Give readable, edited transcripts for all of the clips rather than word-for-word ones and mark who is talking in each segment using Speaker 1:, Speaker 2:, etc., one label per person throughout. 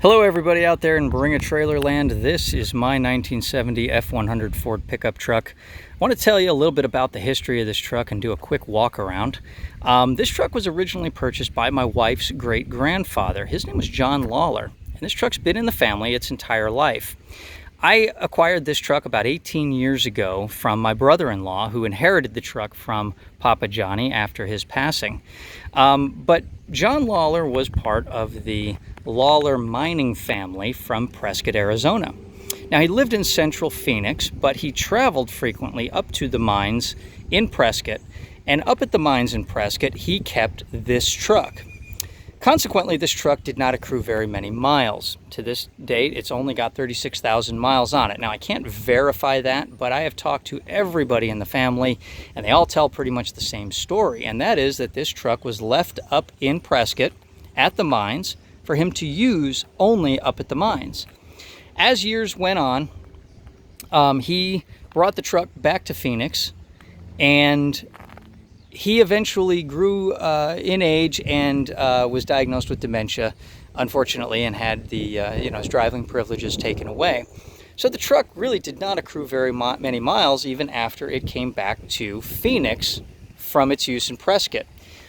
Speaker 1: Hello everybody out there in Bring a Trailer Land. This is my 1970 F100 Ford pickup truck. I want to tell you a little bit about the history of this truck and do a quick walk around. This truck was originally purchased by my wife's great-grandfather. His name was John Lawler, and this truck's been in the family its entire life. I acquired this truck about 18 years ago from my brother-in-law, who inherited the truck from Papa Johnny after his passing. But John Lawler was part of the Lawler mining family from Prescott, Arizona. Now, he lived in central Phoenix, but he traveled frequently up to the mines in Prescott, and up at the mines in Prescott, he kept this truck. Consequently, this truck did not accrue very many miles. To this date, it's only got 36,000 miles on it. Now, I can't verify that, but I have talked to everybody in the family, and they all tell pretty much the same story, and that is that this truck was left up in Prescott at the mines for him to use only up at the mines. As years went on, he brought the truck back to Phoenix, and he eventually grew in age and was diagnosed with dementia, unfortunately, and had the his driving privileges taken away. So the truck really did not accrue very many miles even after it came back to Phoenix from its use in Prescott.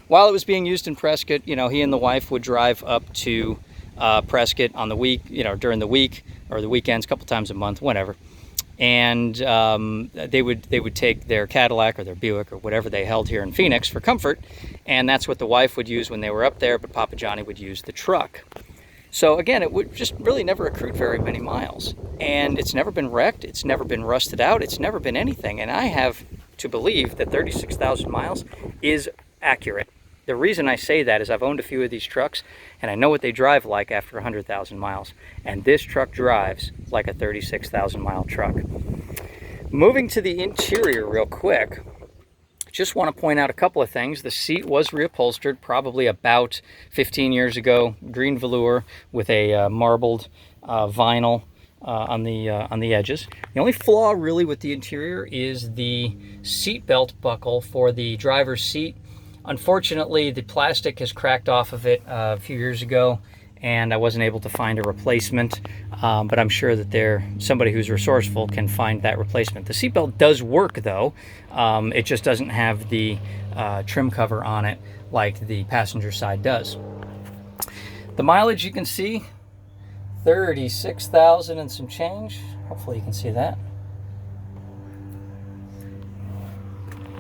Speaker 1: While it was being used in Prescott, he and the wife would drive up to Prescott on the week, during the week or the weekends, a couple times a month, whatever. And they would take their Cadillac or their Buick or whatever they held here in Phoenix for comfort, and that's what the wife would use when they were up there, but Papa Johnny would use the truck. So again, it would just really never accrued very many miles, and it's never been wrecked, it's never been rusted out, it's never been anything, and I have to believe that 36,000 miles is accurate. The reason I say that is I've owned a few of these trucks, and I know what they drive like after 100,000 miles. And this truck drives like a 36,000 mile truck. Moving to the interior real quick, just want to point out a couple of things. The seat was reupholstered probably about 15 years ago, green velour with a marbled vinyl on the edges. The only flaw really with the interior is the seat belt buckle for the driver's seat. Unfortunately, the plastic has cracked off of it a few years ago, and I wasn't able to find a replacement, but I'm sure that somebody who's resourceful can find that replacement. The seatbelt does work, though. It just doesn't have the trim cover on it like the passenger side does. The mileage, you can see, 36,000 and some change. Hopefully you can see that.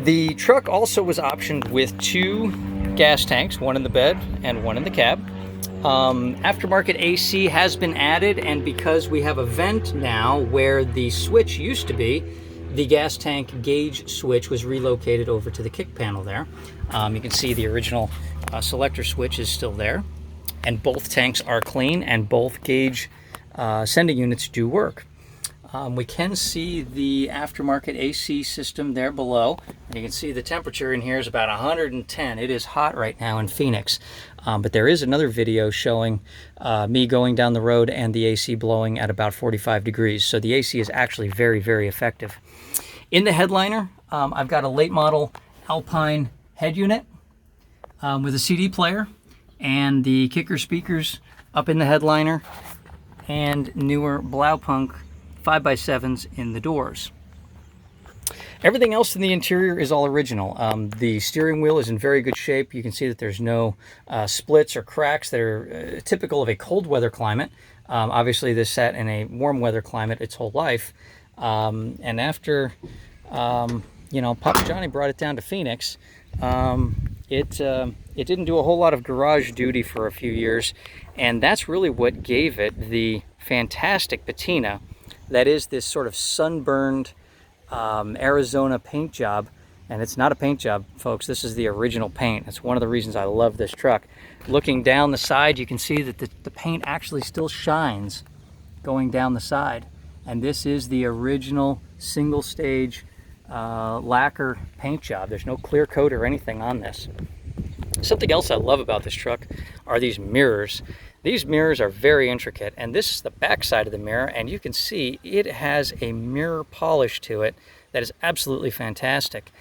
Speaker 1: The truck also was optioned with 2 gas tanks, one in the bed and one in the cab. Aftermarket AC has been added, and because we have a vent now where the switch used to be, the gas tank gauge switch was relocated over to the kick panel there. You can see the original selector switch is still there, and both tanks are clean and both gauge sending units do work. We can see the aftermarket AC system there below, and you can see the temperature in here is about 110. It is hot right now in Phoenix, but there is another video showing me going down the road and the AC blowing at about 45 degrees, so the AC is actually very, very effective. In the headliner, I've got a late model Alpine head unit with a CD player and the kicker speakers up in the headliner, and newer Blaupunk 5x7s in the doors. Everything else in the interior is all original. The steering wheel is in very good shape. You can see that there's no splits or cracks that are typical of a cold weather climate. Obviously, this sat in a warm weather climate its whole life. And after, Papa Johnny brought it down to Phoenix, it didn't do a whole lot of garage duty for a few years. And that's really what gave it the fantastic patina that is this sort of sunburned Arizona paint job. And it's not a paint job, folks. This is the original paint. That's one of the reasons I love this truck. Looking down the side, you can see that the paint actually still shines going down the side. And this is the original single stage lacquer paint job. There's no clear coat or anything on this. Something else I love about this truck are these mirrors. These mirrors are very intricate, and this is the back side of the mirror, and you can see it has a mirror polish to it that is absolutely fantastic.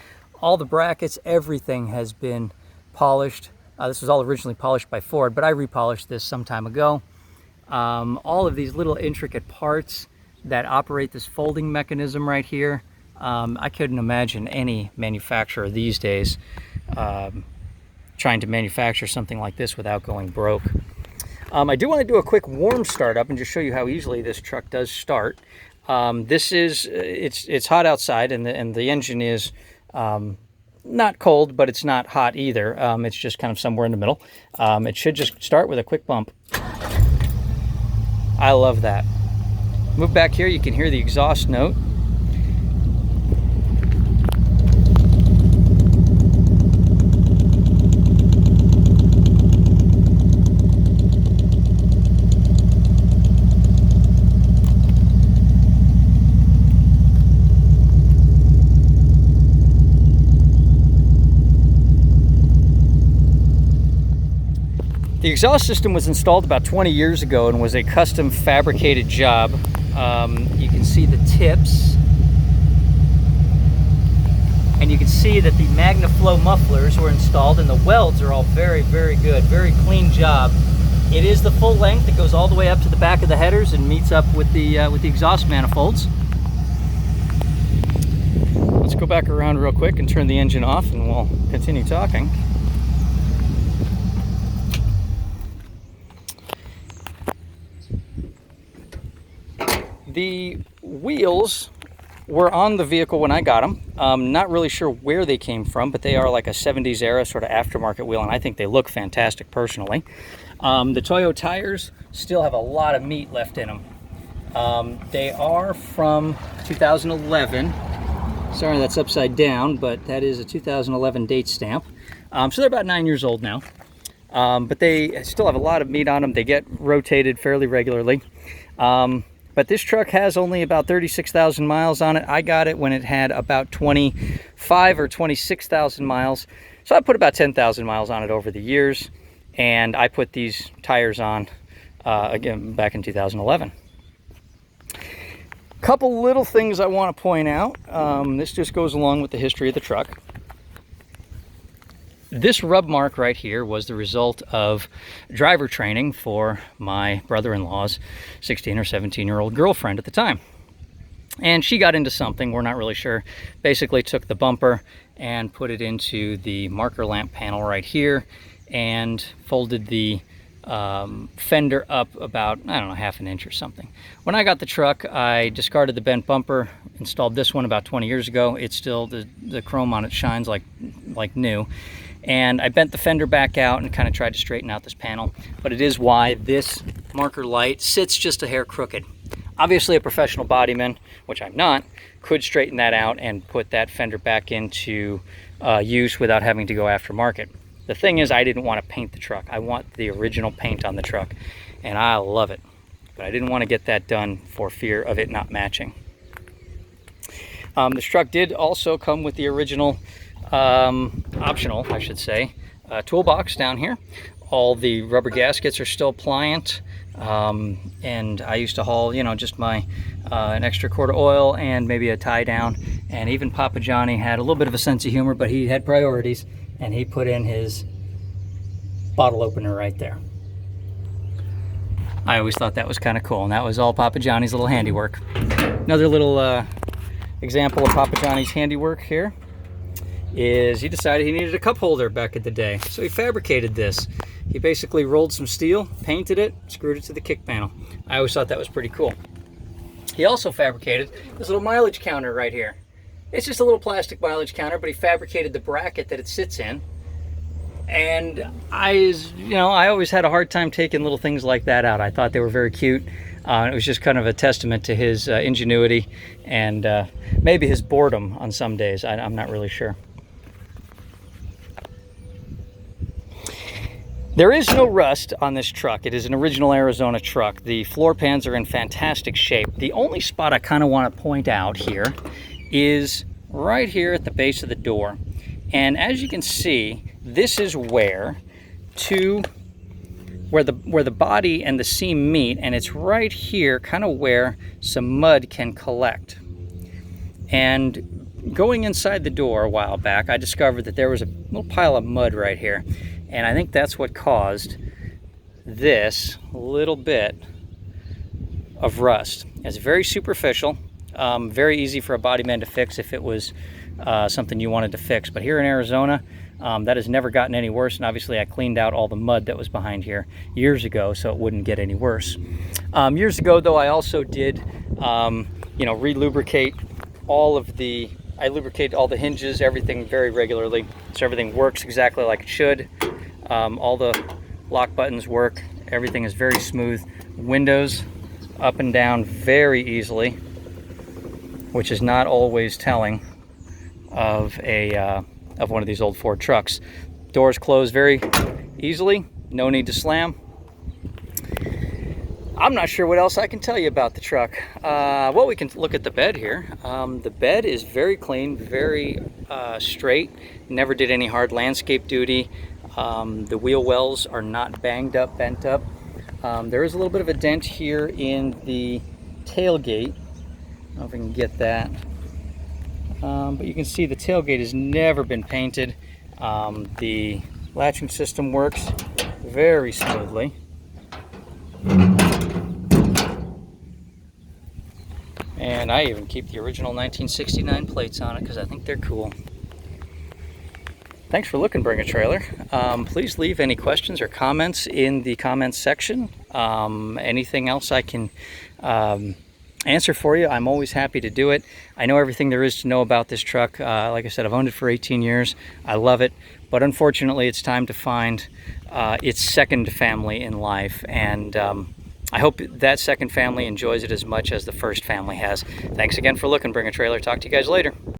Speaker 1: All the brackets, everything has been polished. This was all originally polished by Ford, but I repolished this some time ago. all of these little intricate parts that operate this folding mechanism right here. I couldn't imagine any manufacturer these days trying to manufacture something like this without going broke. I do want to do a quick warm startup and just show you how easily this truck does start. It's hot outside, and the engine is not cold, but it's not hot either. It's just kind of somewhere in the middle. It should just start with a quick bump. I love that. Move back here, you can hear the exhaust note. The exhaust system was installed about 20 years ago and was a custom fabricated job. You can see the tips, and you can see that the MagnaFlow mufflers were installed, and the welds are all very, very good, very clean job. It is the full length. It goes all the way up to the back of the headers and meets up with the exhaust manifolds. Let's go back around real quick and turn the engine off, and we'll continue talking. The wheels were on the vehicle when I got them. Not really sure where they came from, but they are like a 70s era sort of aftermarket wheel, and I think they look fantastic personally. The Toyo tires still have a lot of meat left in them. They are from 2011. Sorry, that's upside down, but that is a 2011 date stamp. So they're about 9 years old now. But they still have a lot of meat on them. They get rotated fairly regularly. But this truck has only about 36,000 miles on it. I got it when it had about 25 or 26,000 miles. So I put about 10,000 miles on it over the years. And I put these tires on again back in 2011. Couple little things I want to point out. This just goes along with the history of the truck. This rub mark right here was the result of driver training for my brother-in-law's 16 or 17-year-old girlfriend at the time. And she got into something, we're not really sure. Basically took the bumper and put it into the marker lamp panel right here and folded the fender up about, I don't know, half an inch or something. When I got the truck, I discarded the bent bumper, installed this one about 20 years ago. It's still, the chrome on it shines like new. And I bent the fender back out and kind of tried to straighten out this panel, but it is why this marker light sits just a hair crooked. Obviously a professional bodyman, which I'm not, could straighten that out and put that fender back into use without having to go aftermarket. The thing is, I didn't want to paint the truck. I want the original paint on the truck, and I love it. But I didn't want to get that done for fear of it not matching. This truck did also come with the original optional, I should say, toolbox down here. All the rubber gaskets are still pliant, and I used to haul, you know, just my an extra quart of oil and maybe a tie down. And even Papa Johnny had a little bit of a sense of humor, but he had priorities, and he put in his bottle opener right there. I always thought that was kind of cool, and that was all Papa Johnny's little handiwork. Another little example of Papa Johnny's handiwork here is he decided he needed a cup holder back in the day. So he fabricated this. He basically rolled some steel, painted it, screwed it to the kick panel. I always thought that was pretty cool. He also fabricated this little mileage counter right here. It's just a little plastic mileage counter, but he fabricated the bracket that it sits in. And I always had a hard time taking little things like that out. I thought they were very cute. It was just kind of a testament to his ingenuity and maybe his boredom on some days. I'm not really sure. There is no rust on this truck. It is an original Arizona truck. The floor pans are in fantastic shape. The only spot I kind of want to point out here is right here at the base of the door. And as you can see, this is where the body and the seam meet, and it's right here kind of where some mud can collect. And going inside the door a while back, I discovered that there was a little pile of mud right here. And I think that's what caused this little bit of rust. It's very superficial, very easy for a body man to fix if it was something you wanted to fix. But here in Arizona, that has never gotten any worse, and obviously I cleaned out all the mud that was behind here years ago so it wouldn't get any worse. Years ago though, I also did re-lubricate I lubricate all the hinges, everything very regularly, so everything works exactly like it should. All the lock buttons work, everything is very smooth. Windows up and down very easily, which is not always telling of one of these old Ford trucks. Doors close very easily, no need to slam. I'm not sure what else I can tell you about the truck. Well, we can look at the bed here. The bed is very clean, very straight. Never did any hard landscape duty. The wheel wells are not banged up, bent up. There is a little bit of a dent here in the tailgate. I don't know if we can get that. But you can see the tailgate has never been painted. The latching system works very smoothly. And I even keep the original 1969 plates on it because I think they're cool. Thanks for looking, Bring a Trailer. Please leave any questions or comments in the comments section. Anything else I can answer for you, I'm always happy to do it. I know everything there is to know about this truck. Like I said, I've owned it for 18 years. I love it, but unfortunately it's time to find its second family in life, and I hope that second family enjoys it as much as the first family has. Thanks again for looking, Bring a Trailer. Talk to you guys later.